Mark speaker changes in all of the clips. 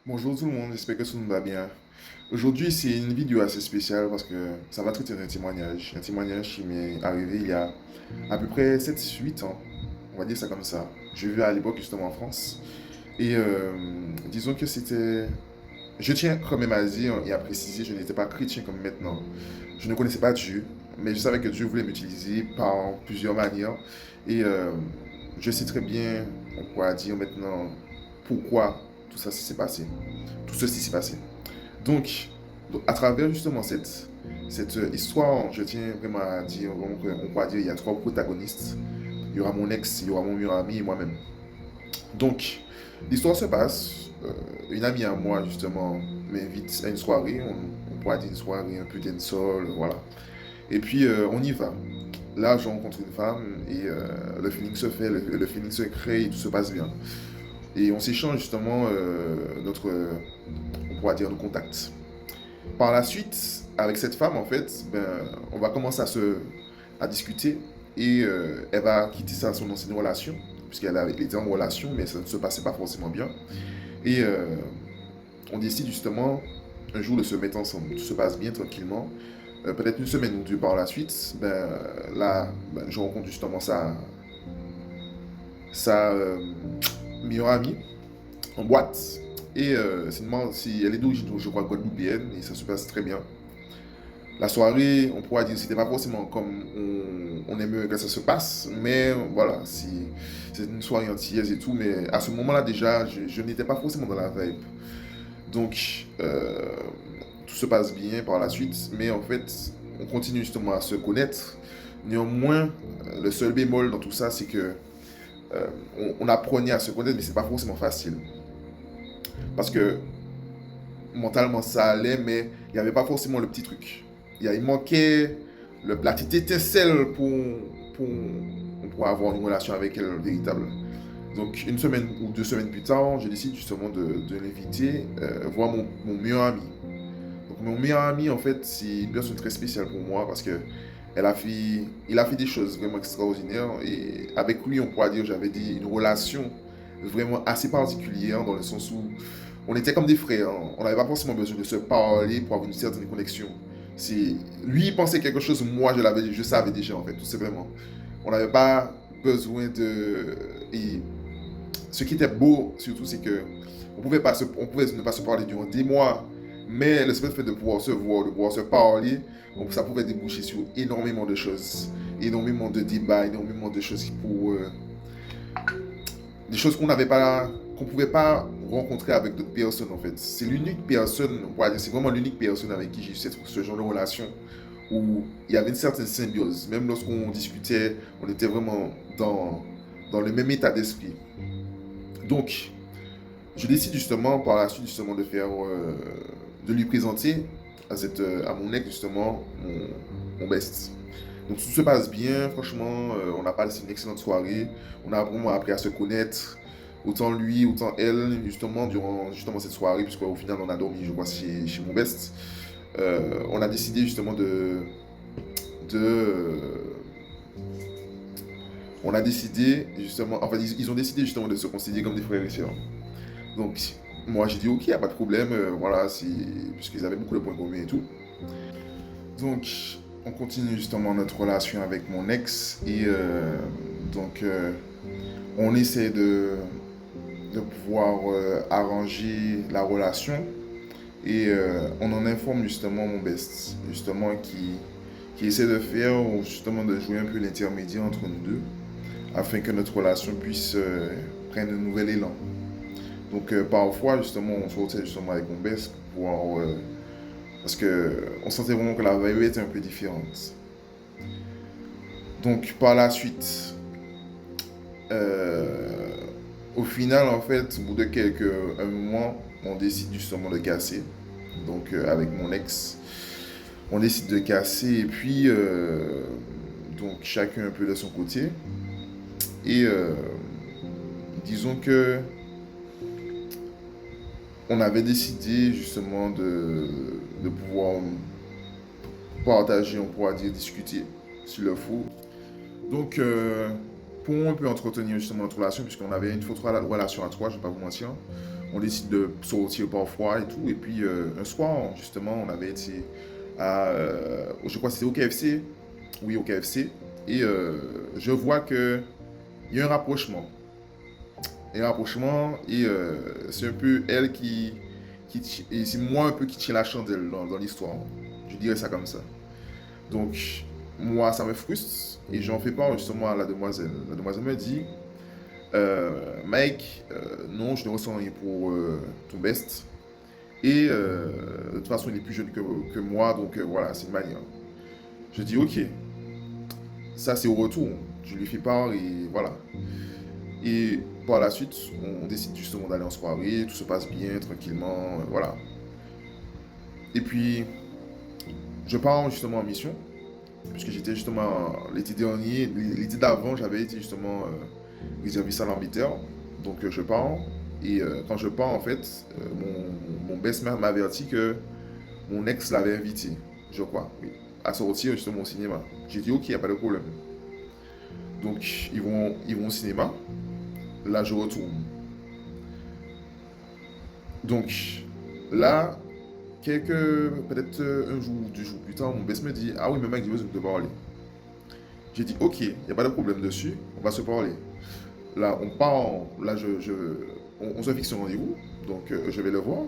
Speaker 1: Bonjour tout le monde, j'espère que tout le monde va bien. Aujourd'hui, c'est une vidéo assez spéciale parce que ça va traiter d'un témoignage. Un témoignage qui m'est arrivé il y a à peu près 7-8 ans. On va dire ça comme ça. Je vivais à l'époque justement en France. Et disons que c'était... Je tiens quand même à dire et à préciser, je n'étais pas chrétien comme maintenant. Je ne connaissais pas Dieu, mais je savais que Dieu voulait m'utiliser par plusieurs manières. Et je sais très bien, on pourra dire maintenant, pourquoi tout ça s'est passé. Tout ceci s'est passé. Donc, à travers justement cette histoire, je tiens vraiment à dire, on pourra dire, il y a trois protagonistes. Il y aura mon ex, il y aura mon meilleur ami et moi-même. Donc, l'histoire se passe. Une amie à moi, justement, m'invite à une soirée. On pourra dire une soirée un peu dancehall, voilà. Et puis, on y va. Là, je rencontre une femme et le feeling se fait, le feeling se crée et tout se passe bien. Et on s'échange justement on pourra dire, nos contacts. Par la suite, avec cette femme, en fait, ben, on va commencer à discuter et elle va quitter son ancienne relation, puisqu'elle était en relation, mais ça ne se passait pas forcément bien. Et on décide justement un jour de se mettre ensemble. Tout se passe bien tranquillement. Peut-être une semaine ou deux par la suite, ben, je rencontre justement sa meilleure amie en boîte. Et si elle est d'origine, je crois, guadeloupéenne, et ça se passe très bien. La soirée, on pourra dire, c'était pas forcément comme on aimerait que ça se passe, mais voilà, c'est une soirée antillaise et tout, mais à ce moment-là déjà, je n'étais pas forcément dans la vibe. Donc, tout se passe bien par la suite, mais en fait, on continue justement à se connaître. Néanmoins, le seul bémol dans tout ça, c'est que on apprenait à se connaître, mais c'est pas forcément facile. Parce que mentalement ça allait, mais il n'y avait pas forcément le petit truc. Il manquait la petite étincelle pour avoir une relation avec elle véritable. Donc une semaine ou 2 semaines plus tard, je décide justement de l'inviter voir mon meilleur ami. Donc mon meilleur ami, en fait, c'est une personne très spéciale pour moi parce que il a fait des choses vraiment extraordinaires et avec lui, on pourrait dire, j'avais dit une relation vraiment assez particulière dans le sens où on était comme des frères. Hein. On n'avait pas forcément besoin de se parler pour avoir une certaine connexion. Lui, il pensait quelque chose, moi, je savais déjà, en fait, tout simplement. On n'avait pas besoin de... Et ce qui était beau, surtout, c'est que on pouvait ne pas se parler durant des mois, mais le simple fait de pouvoir se voir, de pouvoir se parler, donc ça pouvait déboucher sur énormément de choses, énormément de débats, énormément de choses des choses qu'on pouvait pas rencontrer avec d'autres personnes en fait. C'est l'unique personne, on pourrait dire, c'est vraiment l'unique personne avec qui j'ai eu ce genre de relation où il y avait une certaine symbiose. Même lorsqu'on discutait, on était vraiment dans le même état d'esprit. Donc, je décide justement par la suite justement de lui présenter à mon ex justement mon best. Donc tout se passe bien, franchement, on a passé une excellente soirée, on a vraiment appris à se connaître, autant lui, autant elle, justement, durant justement cette soirée, puisqu'au final on a dormi, je crois, chez mon best. On a décidé justement de on a décidé justement, enfin ils ont décidé justement de se considérer comme des frères et sœurs. Donc moi j'ai dit ok, y a pas de problème, voilà, puisqu'ils avaient beaucoup de points communs et tout. Donc on continue justement notre relation avec mon ex et donc on essaie de pouvoir arranger la relation et on en informe justement mon best, justement qui essaie de faire, ou justement de jouer un peu l'intermédiaire entre nous deux, afin que notre relation puisse prendre un nouvel élan. Donc parfois justement on sortait justement avec mon best pour pouvoir, parce que on sentait vraiment que la vibe était un peu différente. Donc par la suite, euh, au final en fait, au bout de un moment, on décide justement de casser. Donc avec mon ex, on décide de casser et puis donc chacun un peu de son côté. Et disons que on avait décidé justement de pouvoir partager, on pourra dire discuter s'il le faut. Donc pour un peu entretenir justement notre relation, puisqu'on avait une forte relation à trois, je ne vais pas vous mentir, on décide de sortir parfois et tout. Et puis un soir, justement, on avait été à, je crois que c'était au KFC, oui, au KFC, et je vois que il y a un rapprochement. Un rapprochement, et c'est un peu elle et c'est moi un peu qui tient la chandelle dans l'histoire. Je dirais ça comme ça. Donc, moi, ça me frustre, et j'en fais part justement à la demoiselle. La demoiselle me dit, Mike, non, je ne ressens rien pour ton best. Et de toute façon, il est plus jeune que moi, donc voilà, c'est une manière. Je dis, ok, ça c'est au retour. Je lui fais part et voilà. Et par la suite, on décide justement d'aller en soirée, tout se passe bien, tranquillement, voilà. Et puis, je pars justement en mission, puisque j'étais justement l'été dernier, l'été d'avant, j'avais été justement réserviste à l'arbitre. Donc je pars, et quand je pars, en fait, mon best-man m'a averti que mon ex l'avait invité, je crois, oui, à sortir justement au cinéma. J'ai dit, ok, il n'y a pas de problème. Donc ils vont au cinéma, là je retourne. Donc là, peut-être un jour, 2 jours plus tard, mon best me dit, ah oui, mais mec, j'ai besoin de te parler. J'ai dit, ok, il n'y a pas de problème dessus, on va se parler. Là, on part, là, on se fixe un rendez-vous, donc je vais le voir.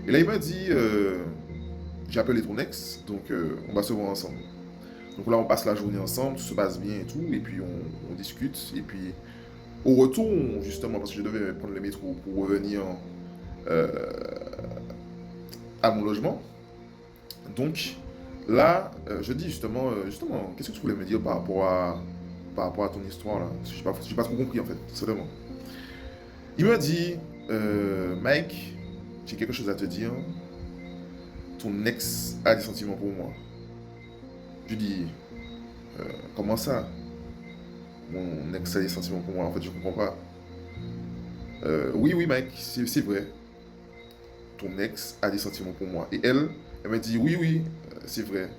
Speaker 1: Et là, il m'a dit, j'ai appelé ton ex, donc on va se voir ensemble. Donc là, on passe la journée ensemble, tout se passe bien et tout, et puis on discute. Et puis, au retour, justement, parce que je devais prendre le métro pour revenir euh, à mon logement, donc là, je dis justement, qu'est-ce que tu voulais me dire par rapport à ton histoire là? Parce que j'ai pas trop compris en fait, c'est vraiment. Il m'a dit, Mike, j'ai quelque chose à te dire. Ton ex a des sentiments pour moi. Je dis, comment ça? Mon ex a des sentiments pour moi, en fait, je comprends pas. Oui, oui, Mike, c'est vrai. Ton ex a des sentiments pour moi. Et elle m'a dit, oui, oui, c'est vrai.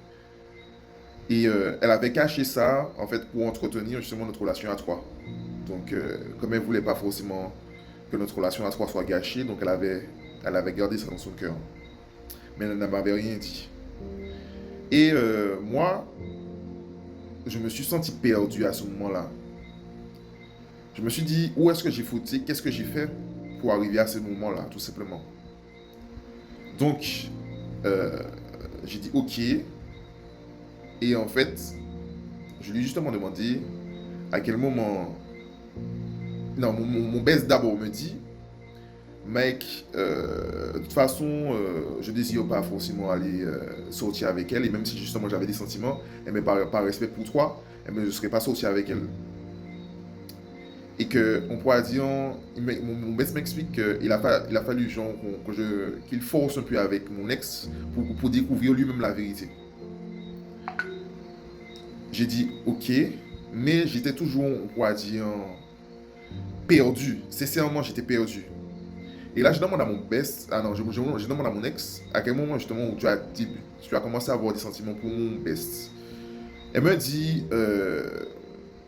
Speaker 1: Et elle avait caché ça, en fait, pour entretenir justement notre relation à trois. Donc, comme elle voulait pas forcément que notre relation à trois soit gâchée, donc elle avait gardé ça dans son cœur. Mais elle ne m'avait rien dit. Et moi, je me suis senti perdu à ce moment-là. Je me suis dit, où est-ce que j'ai fauté? Qu'est-ce que j'ai fait pour arriver à ce moment-là, tout simplement. Donc, euh, j'ai dit, ok. Et en fait, je lui ai justement demandé à quel moment... Non, mon best d'abord me dit, Mike, de toute façon, je ne désire pas forcément aller sortir avec elle. Et même si justement j'avais des sentiments, mais par respect pour toi, je ne serais pas sorti avec elle. Et que, on pourrait dire, mon best m'explique qu'il il a fallu genre, qu'il force un peu avec mon ex pour découvrir lui-même la vérité. J'ai dit, ok, mais j'étais toujours, on pourrait dire, perdu. Sincèrement, j'étais perdu. Et là, je demande à mon best, ah non, je demande à mon ex, à quel moment justement où tu as commencé à avoir des sentiments pour mon best. Elle me dit,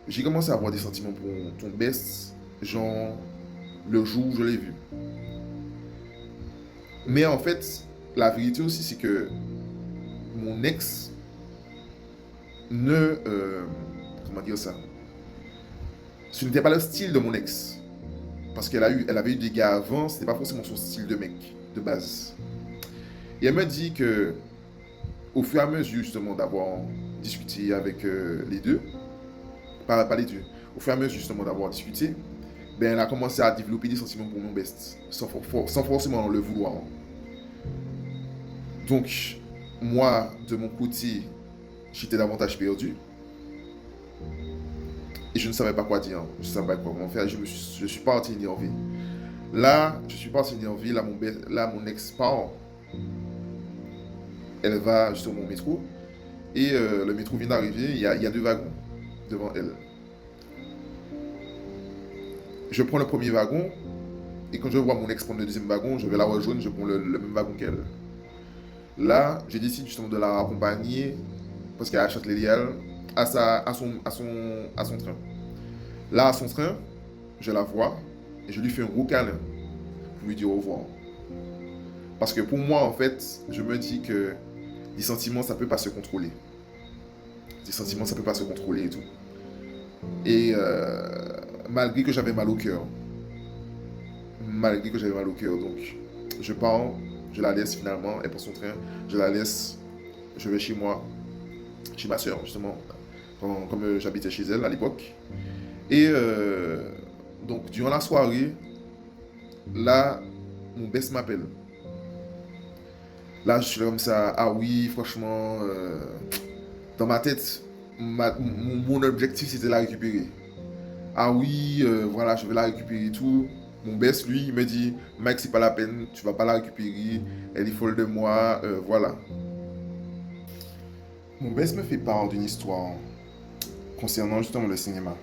Speaker 1: j'ai commencé à avoir des sentiments pour ton best, genre le jour où je l'ai vu. Mais en fait, la vérité aussi, c'est que mon ex ne, comment dire ça, ce n'était pas le style de mon ex. Parce elle avait eu des gars avant, c'était pas forcément son style de mec, de base. Et elle me dit que, au fur et à mesure, justement, d'avoir discuté avec les deux, pas les deux, au fur et à mesure, justement, d'avoir discuté, ben, elle a commencé à développer des sentiments pour mon best, sans forcément le vouloir. Donc, moi, de mon côté, j'étais davantage perdu. Et je ne savais pas quoi dire. Je ne savais pas comment faire. Je suis parti énervé. Là, je suis parti énervé. Là, mon ex part. Elle va justement au métro. Et le métro vient d'arriver. Il y a 2 wagons devant elle. Je prends le premier wagon. Et quand je vois mon ex prendre le deuxième wagon, je vais la rejoindre. Je prends le même wagon qu'elle. Là, je décide justement de la raccompagner. Parce qu'elle achète l'idéal à son train. Là, à son train, je la vois et je lui fais un gros câlin pour lui dire au revoir. Parce que pour moi, en fait, je me dis que les sentiments, ça peut pas se contrôler. Les sentiments, ça peut pas se contrôler et tout. Et malgré que j'avais mal au cœur, donc je pars, je la laisse finalement, elle prend son train, je la laisse, je vais chez moi, chez ma soeur justement, comme j'habitais chez elle à l'époque. Et donc durant la soirée, là, mon best m'appelle. Là, je suis comme ça, ah oui, franchement, dans ma tête, mon objectif c'était de la récupérer. Ah oui, voilà, je vais la récupérer et tout. Mon best, lui, il me dit, Mike, c'est pas la peine, tu vas pas la récupérer, elle est folle de moi, voilà. Mon best me fait part d'une histoire concernant justement le cinéma.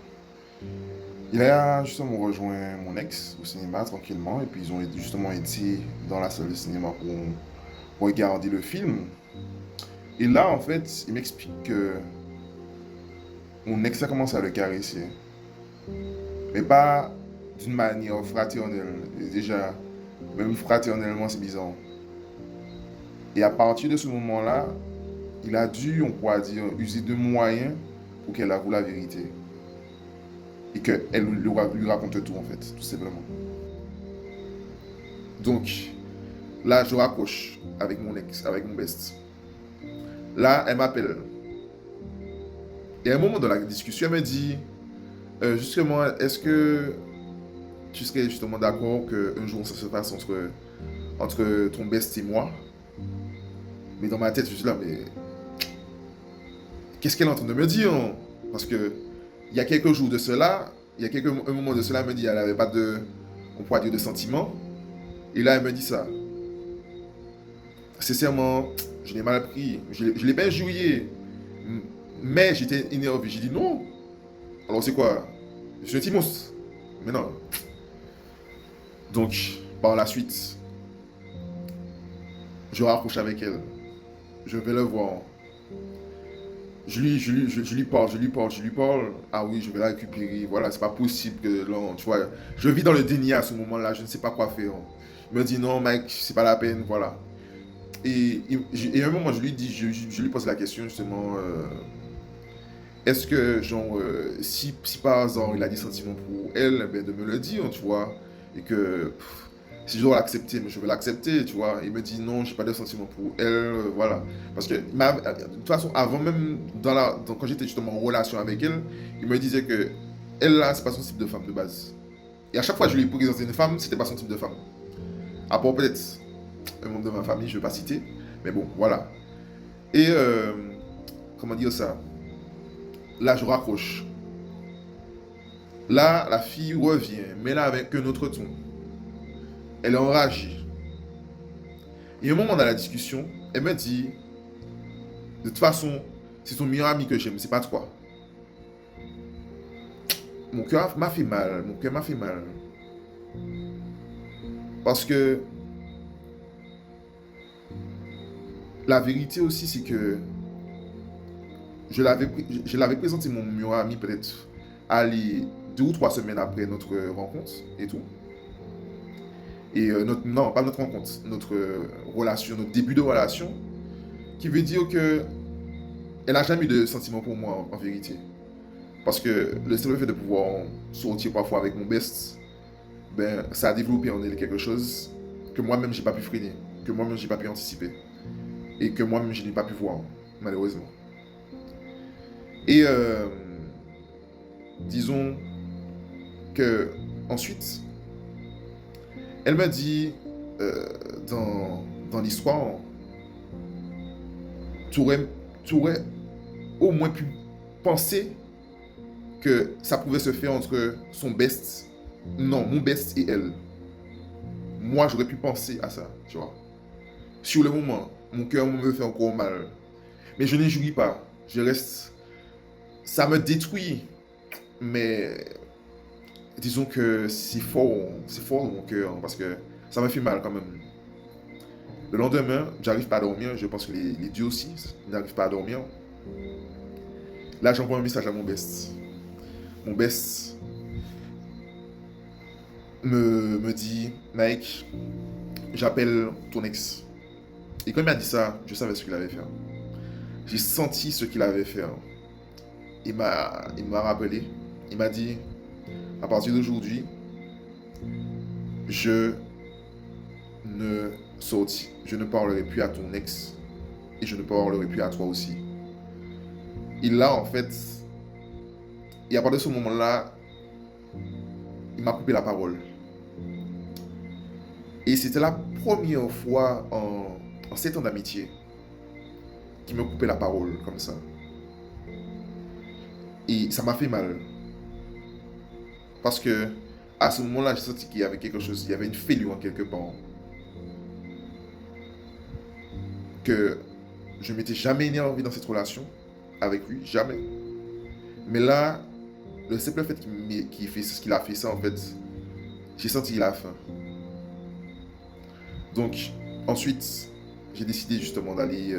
Speaker 1: Il a justement rejoint mon ex au cinéma tranquillement, et puis ils ont justement été dans la salle de cinéma pour regarder le film. Et là, en fait, il m'explique que mon ex a commencé à le caresser, mais pas d'une manière fraternelle. Et déjà, même fraternellement, c'est bizarre. Et à partir de ce moment-là, il a dû, on pourrait dire, user de moyens pour qu'elle avoue la vérité. Et qu'elle lui raconte tout, en fait, tout simplement. Donc, là, je raccroche avec mon ex, avec mon best. Là, elle m'appelle. Et à un moment dans la discussion, elle me dit, justement, est-ce que tu serais justement d'accord qu'un jour ça se passe entre ton best et moi? Mais dans ma tête, je suis là, mais qu'est-ce qu'elle est en train de me dire? Parce que il y a quelques jours de cela, un moment de cela, elle me dit qu'elle n'avait pas on pourrait dire, de sentiments. Et là, elle me dit ça. Sincèrement, je l'ai mal pris. Je ne l'ai pas injurié. Mais j'étais énervé. J'ai dit non. Alors c'est quoi? Je suis un Timos. Mais non. Donc, par la suite, je raccroche avec elle. Je vais le voir. Je lui parle, je lui parle, je lui parle. Ah oui, je vais la récupérer. Voilà, c'est pas possible que là, tu vois. Je vis dans le déni à ce moment-là, je ne sais pas quoi faire. Il me dit non, Mike, c'est pas la peine, voilà. Et à un moment, je lui dis, je lui pose la question justement, est-ce que, genre, si par hasard il a des sentiments pour elle, ben, de me le dire, tu vois, et que si je dois l'accepter, mais je vais l'accepter, tu vois. Il me dit non, j'ai pas de sentiments pour elle, voilà. Parce que, de toute façon, avant même, quand j'étais justement en relation avec elle, il me disait que elle, là, c'est pas son type de femme de base. Et à chaque fois que je lui ai présenté une femme, c'était pas son type de femme. À part peut-être un membre de ma famille, je vais pas citer, mais bon, voilà. Et, comment dire ça? Là, je raccroche. Là, la fille revient, mais là, avec un autre ton. Elle est enragée. Et à un moment dans la discussion, elle me dit, de toute façon, c'est ton meilleur ami que j'aime, c'est pas toi. Mon cœur m'a fait mal, mon cœur m'a fait mal. Parce que la vérité aussi, c'est que je l'avais présenté mon meilleur ami peut-être aller 2 ou 3 semaines après notre rencontre et tout. Et non, pas notre rencontre, notre relation, notre début de relation, qui veut dire que elle n'a jamais eu de sentiments pour moi en vérité. Parce que le seul fait de pouvoir sortir parfois avec mon best, ben, ça a développé en elle quelque chose que moi-même j'ai pas pu freiner, que moi-même j'ai pas pu anticiper et que moi-même je n'ai pas pu voir, malheureusement. Et disons que ensuite, elle m'a dit euh, dans l'histoire, tu aurais au moins pu penser que ça pouvait se faire entre son best, non, mon best et elle. Moi, j'aurais pu penser à ça, tu vois. Sur le moment, mon cœur me fait encore mal. Mais je n'injurie pas. Je reste. Ça me détruit. Mais disons que c'est fort dans mon cœur, parce que ça me fait mal quand même. Le lendemain, j'arrive pas à dormir. Je pense que les dieux aussi n'arrivent pas à dormir. Là, j'envoie un message à mon best. Mon best, me dit, Mike, j'appelle ton ex. Et quand il m'a dit ça, je savais ce qu'il avait fait. J'ai senti ce qu'il avait fait. Il m'a rappelé. Il m'a dit, à partir d'aujourd'hui, je je ne parlerai plus à ton ex et je ne parlerai plus à toi aussi. Et là, en fait, et à partir de ce moment-là, il m'a coupé la parole. Et c'était la première fois en 7 ans d'amitié qu'il me coupait la parole comme ça. Et ça m'a fait mal. Parce que à ce moment-là, j'ai senti qu'il y avait quelque chose, il y avait une fêlure en quelque part. Que je ne m'étais jamais énervé dans cette relation avec lui, jamais. Mais là, le simple fait qu'il fait ce qu'il a fait ça, en fait, j'ai senti la faim. Donc, ensuite, j'ai décidé justement d'aller.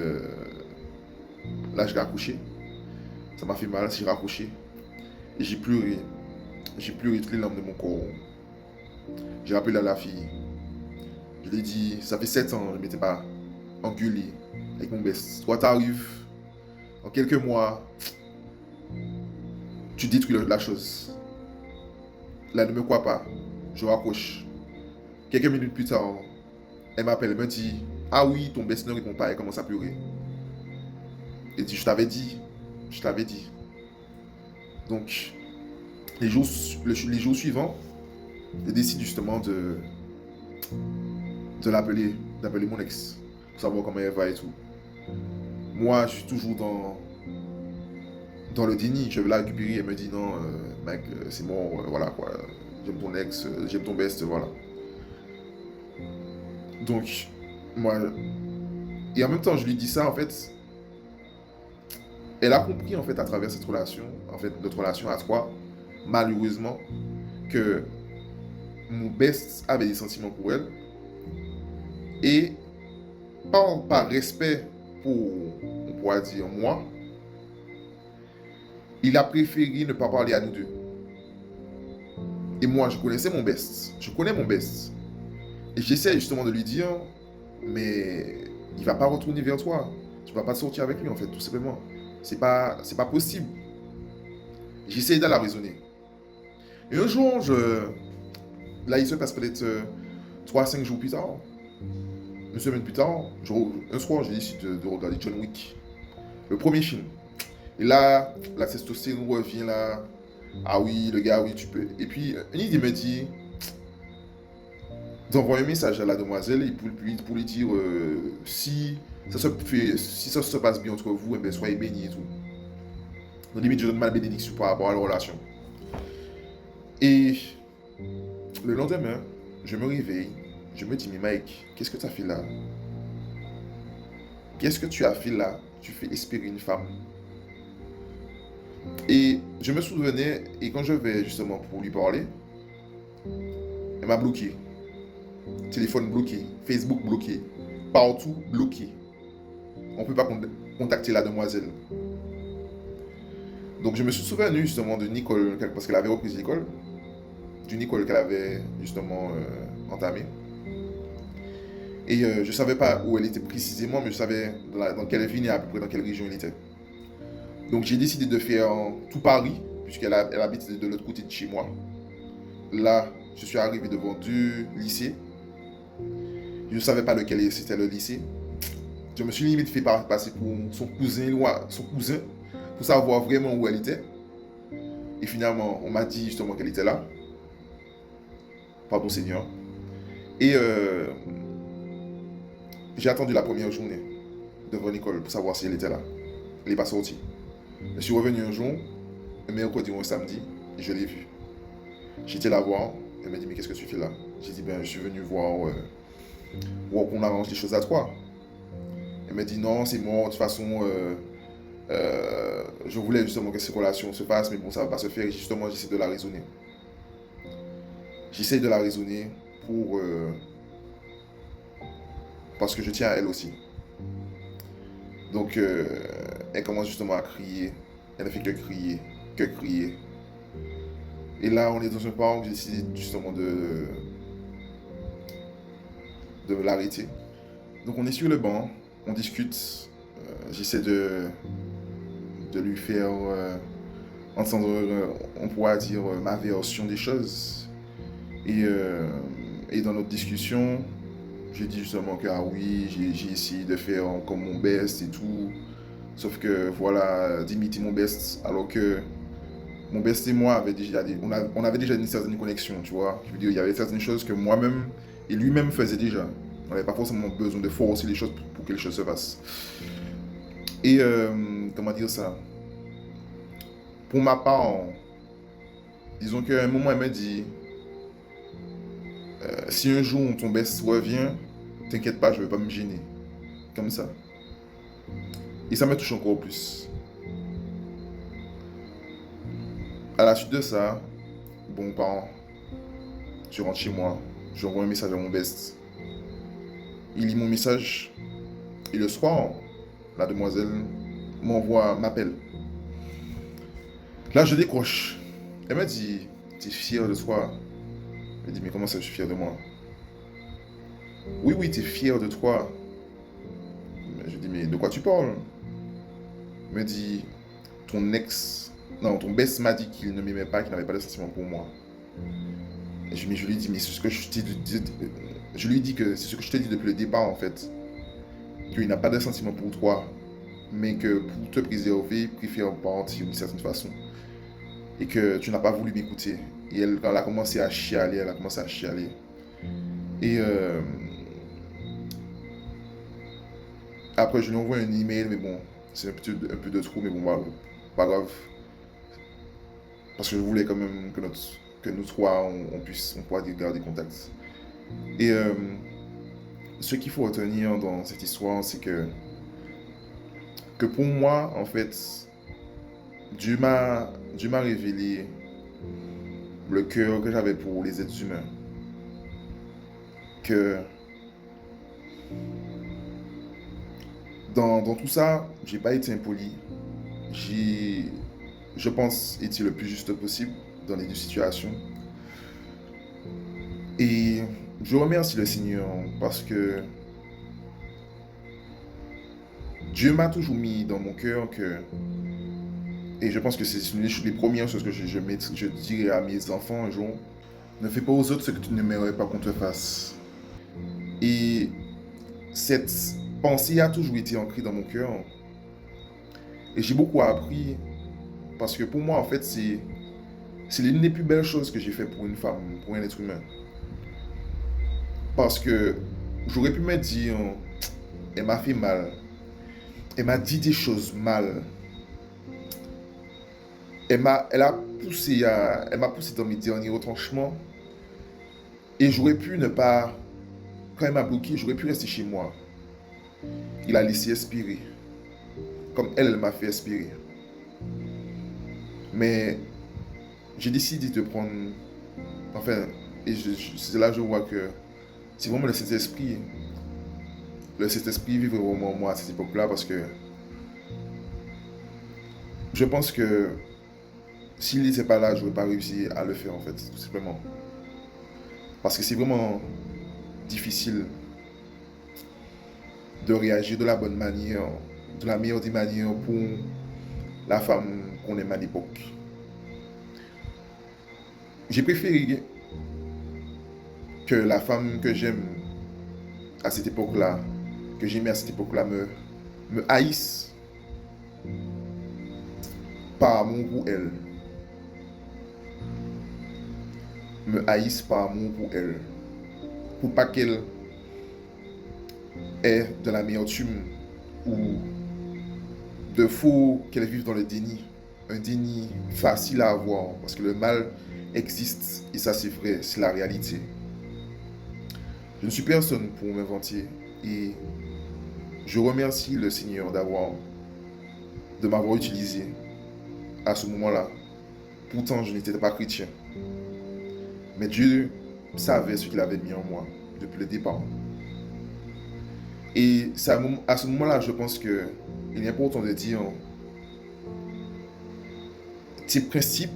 Speaker 1: Là, je l'ai accouché. Ça m'a fait mal, j'ai raccroché. Et j'ai pleuré. J'ai pleuré toutes les larmes de mon corps. J'ai rappelé à la fille. Je lui ai dit, ça fait 7 ans, je ne m'étais pas engueulé avec mon best. Toi, t'arrives, en quelques mois, tu détruis la chose. Là, ne me crois pas. Je raccroche. Quelques minutes plus tard, elle m'appelle, elle me dit, ah oui, ton best ne répond pas, elle commence à pleurer. Elle dit, je t'avais dit. Je t'avais dit. Donc, les jours suivants, je décide justement de d'appeler mon ex, pour savoir comment elle va et tout. Moi, je suis toujours dans le déni. Je vais la récupérer, elle me dit non, mec, c'est bon, voilà quoi. J'aime ton ex, j'aime ton best, voilà. Donc, moi, et en même temps, je lui dis ça, en fait, elle a compris, en fait, à travers cette relation, en fait, notre relation à trois, malheureusement, que mon best avait des sentiments pour elle. Et par respect pour, on pourrait dire, moi, il a préféré ne pas parler à nous deux. Et moi, je connaissais mon best. Je connais mon best. Et j'essaie justement de lui dire, mais il va pas retourner vers toi. Tu vas pas sortir avec lui, en fait, tout simplement. C'est pas possible. J'essaie de la raisonner. Et un jour, là, il se passe peut-être 3 à 5 jours plus tard. Une semaine plus tard, un soir, j'ai décidé de regarder John Wick. Le premier film. Et là, la testostérone revient là. Ah oui, le gars, oui, tu peux. Et puis, une idée me dit d'envoyer un message à la demoiselle et pour lui dire si ça se passe bien entre vous, eh bien, soyez bénis et tout. Donc, limite, je donne ma bénédiction par rapport à la relation. Et le lendemain, je me réveille. Je me dis, mais Mike, qu'est-ce que tu as fait là? Qu'est-ce que tu as fait là? Tu fais espérer une femme. Et je me souvenais, et quand je vais justement pour lui parler, elle m'a bloqué. Téléphone bloqué, Facebook bloqué, partout bloqué. On ne peut pas contacter la demoiselle. Donc je me suis souvenu justement de Nicole, parce qu'elle avait repris l'école, du Nicole qu'elle avait justement entamé. Et je ne savais pas où elle était précisément, mais je savais dans quelle ville et à peu près dans quelle région elle était. Donc j'ai décidé de faire tout Paris, puisqu'elle habite de l'autre côté de chez moi. Là, je suis arrivé devant 2 lycées. Je ne savais pas lequel c'était le lycée. Je me suis limite fait passer pour son cousin, pour savoir vraiment où elle était. Et finalement, on m'a dit justement qu'elle était là. Pardon Seigneur. Et j'ai attendu la première journée devant l'école pour savoir si elle était là. Elle n'est pas sortie. Je suis revenu un jour, un mercredi ou un samedi, et je l'ai vue. J'étais la voir. Elle m'a dit, mais qu'est-ce que tu fais là? J'ai dit, ben, je suis venu voir qu'on arrange les choses à trois. Elle m'a dit, non, c'est moi, de toute façon, je voulais justement que ces relations se passent, mais bon, ça ne va pas se faire. Et justement, j'essaie de la raisonner. J'essaie de la raisonner parce que je tiens à elle aussi. Donc, elle commence justement à crier. Elle ne fait que crier, que crier. Et là, on est dans un point où j'ai décidé justement de l'arrêter. Donc on est sur le banc, on discute, j'essaie de lui faire entendre, on pourra dire, ma version des choses. Et, euh, et dans notre discussion, j'ai dit justement que ah oui, j'ai essayé de faire comme mon best et tout. Sauf que voilà, d'imiter mon best, alors que mon best et moi on avait déjà une certaine connexion, tu vois. Je veux dire, il y avait certaines choses que moi-même et lui-même faisait déjà. On n'avait pas forcément besoin de forcer les choses pour que les choses se fassent. Et comment dire ça? Pour ma part, disons qu'à un moment, elle m'a dit si un jour ton best revient, t'inquiète pas, je vais pas me gêner. Comme ça. Et ça me touche encore plus. À la suite de ça, bon, parent, je rentre chez moi, j'envoie un message à mon best. Il lit mon message et le soir, la demoiselle m'appelle. Là, je décroche. Elle m'a dit, t'es fier de toi? Elle dit, mais comment ça, je suis fier de moi? Oui, oui, t'es fier de toi. Je dis, mais de quoi tu parles? Elle me dit, ton best m'a dit qu'il ne m'aimait pas, qu'il n'avait pas de sentiments pour moi. Et je lui dis, mais c'est ce que je lui dis que c'est ce que je t'ai dit depuis le départ, en fait. Qu'il n'a pas de sentiments pour toi, mais que pour te préserver, il préfère partir d'une certaine façon. Et que tu n'as pas voulu m'écouter. Et quand elle a commencé à chialer, elle a commencé à chialer. Et après, je lui envoie un email, mais bon, c'est un peu de trop, mais bon, bah, pas grave. Parce que je voulais quand même que nous trois, on pourra garder contact. Et ce qu'il faut retenir dans cette histoire, c'est que pour moi, en fait, Dieu m'a révélé le cœur que j'avais pour les êtres humains. Que dans tout ça, j'ai pas été impoli. J'ai, je pense, été le plus juste possible dans les deux situations. Et je remercie le Seigneur parce que Dieu m'a toujours mis dans mon cœur que, et je pense que c'est une des premières choses que je dirais à mes enfants un jour, ne fais pas aux autres ce que tu n'aimerais pas qu'on te fasse. Et cette pensée a toujours été ancrée dans mon cœur. Et j'ai beaucoup appris parce que pour moi, en fait, c'est l'une des plus belles choses que j'ai fait pour une femme, pour un être humain. Parce que j'aurais pu me dire, elle m'a fait mal. Elle m'a dit des choses mal. Elle m'a poussé dans mes derniers retranchements. Et j'aurais pu ne pas, quand elle m'a bloqué, j'aurais pu rester chez moi. Il a laissé expirer. Comme elle m'a fait expirer. Mais j'ai décidé de prendre, enfin, et c'est là que je vois que c'est vraiment le Saint-Esprit. Le Saint-Esprit vit vraiment en moi à cette époque-là parce que je pense que s'il n'était pas là, je n'aurais pas réussi à le faire en fait, tout simplement. Parce que c'est vraiment difficile de réagir de la bonne manière, de la meilleure des manières pour la femme qu'on aime à l'époque. J'ai préféré que la femme que j'aime à cette époque-là, que j'aimais à cette époque-là, me haïsse par amour pour elle. Me haïsse par amour pour elle. Pour pas qu'elle ait de l'amertume ou de faux qu'elle vive dans le déni. Un déni facile à avoir parce que le mal existe et ça c'est vrai, c'est la réalité. Je ne suis personne pour m'inventer et je remercie le Seigneur de m'avoir utilisé à ce moment-là. Pourtant, je n'étais pas chrétien. Mais Dieu savait ce qu'il avait mis en moi depuis le départ. Et à ce moment-là, je pense qu'il est important de dire tes principes,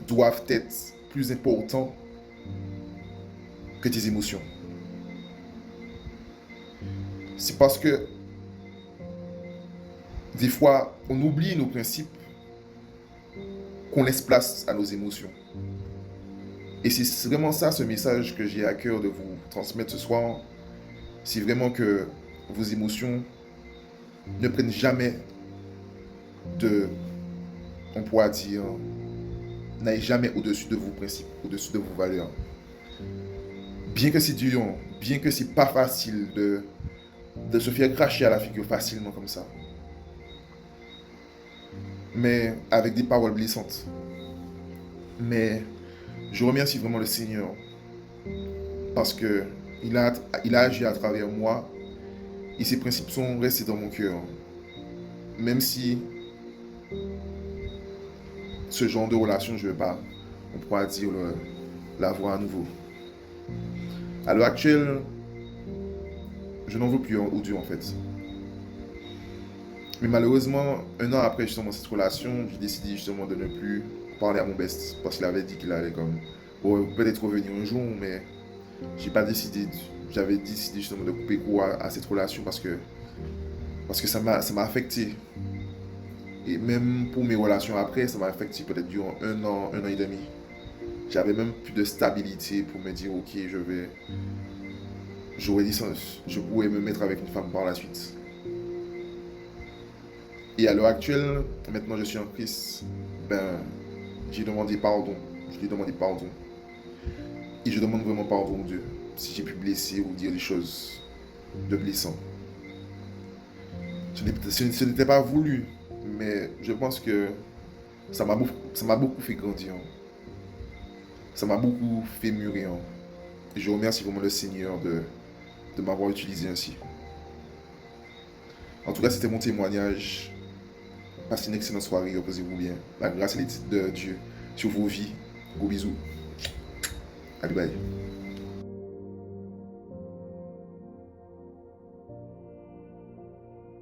Speaker 1: doivent être plus importants que tes émotions. C'est parce que des fois, on oublie nos principes qu'on laisse place à nos émotions. Et c'est vraiment ça, ce message que j'ai à cœur de vous transmettre ce soir. C'est vraiment que vos émotions ne prennent jamais on pourra dire, n'aillent jamais au-dessus de vos principes, au-dessus de vos valeurs. Bien que c'est dur, bien que c'est pas facile de se faire cracher à la figure facilement comme ça, mais avec des paroles blessantes. Mais je remercie vraiment le Seigneur parce que il a agi à travers moi et ses principes sont restés dans mon cœur. Même si ce genre de relation, je ne veux pas, on pourra dire, l'avoir à nouveau. À l'heure actuelle, je n'en veux plus au Dieu en fait. Mais malheureusement, un an après justement cette relation, j'ai décidé justement de ne plus parler à mon best parce qu'il avait dit qu'il allait comme peut-être revenir un jour, mais j'avais décidé justement de couper court à cette relation parce que ça m'a affecté. Et même pour mes relations après, ça m'a affecté peut-être durant un an et demi. J'avais même plus de stabilité pour me dire ok, je pourrais me mettre avec une femme par la suite. Et à l'heure actuelle, maintenant je suis en Christ, j'ai demandé pardon. Je lui ai demandé pardon. Et je demande vraiment pardon à Dieu si j'ai pu blesser ou dire des choses de blessant. Ce n'était pas voulu, mais je pense que ça m'a beaucoup fait grandir. Ça m'a beaucoup fait mûrir. Et je remercie vraiment le Seigneur de m'avoir utilisé ainsi. En tout cas, c'était mon témoignage. Passez une excellente soirée, reposez-vous bien. La grâce et l'éthique de Dieu sur vos vies. Gros bisous. Allez, bye.